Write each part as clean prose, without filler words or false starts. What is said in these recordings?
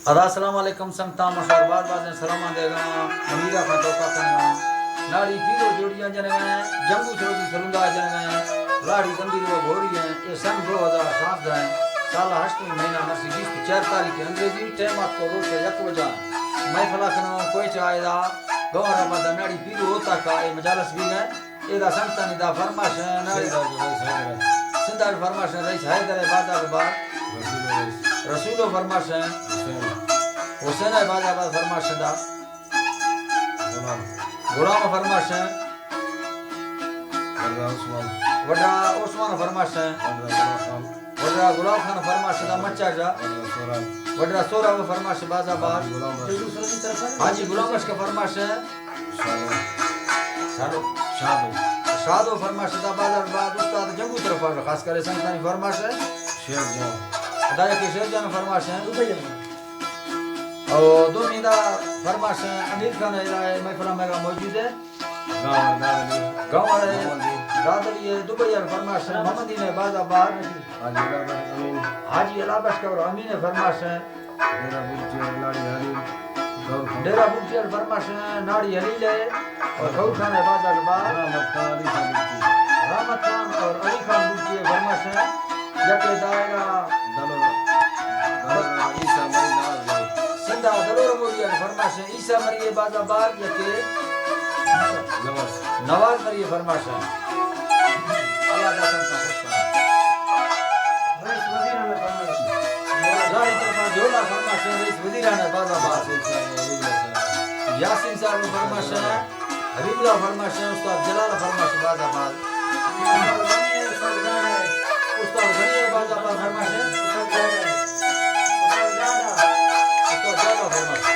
السلام علیکم سنگتا مشہور بار بار سلام دے گا ممیرا کا ٹوکا کرنا ناڑی پیرو جوڑیاں جن گئے جنگو چھوڑی سرندا جن گئے لاڑی گمبیر وہ گھوڑی ہیں یہ سن 2007 ہے سال ہشتویں مہینہ مرسی 4 تاریخ انگریزی ٹائم آپ کو روز 1 بجے میں فلا کنو کوئی چاہے دا گور آباد ناڑی پیرو ہوتا کا یہ مجالس بھی ہے یہ دا سنگتا دا فرماش ہے ناڑی سندھا فرماش ہے رئیس حیدر بادہ کے بعد رسولو فرماش ہے حسین بادہ بعد فرماش دا غلام فرماش ہے وڈا عثمان فرماش ہے وڈا غلام خان فرماش دا مچا جا وڈا سورا فرماش بازا بعد حاجی غلام اشک فرماش ہے شادو فرماش دا بازار بعد استاد جنگو طرف خاص کرے سنگتانی فرماش ہے شیر جان دایا کے شیر جان فرماش ہے اور دومی دا فرماش ہے امیر خان محفل میں موجود ہے گاؤں والے دادری دبئی فرماش ہے محمدی نے باز آباد حاجی علابش کا امین فرماش ہے ڈیرا بکچی فرماش ہے ناڑی حلیل ہے اور خور خان باز آباد رحمت خان اور علی خان بکچی فرماش ہے یکے دائرہ سندھا دلور موریہ فرماش ہے عیسیٰ مریے باز آباد یکے نواز مریے فرماش ہے اللہ کا سنتا جھولا فرماش ہے رئیس وزیران باز آباد یاسین صاحب فرماش ہے حبیب اللہ فرماش ہے استاد جلال فرماش باز آباد استاد غنی باز آباد فرماش ہے استاد زیادہ فرماش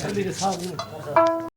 Sen biri sağ olun.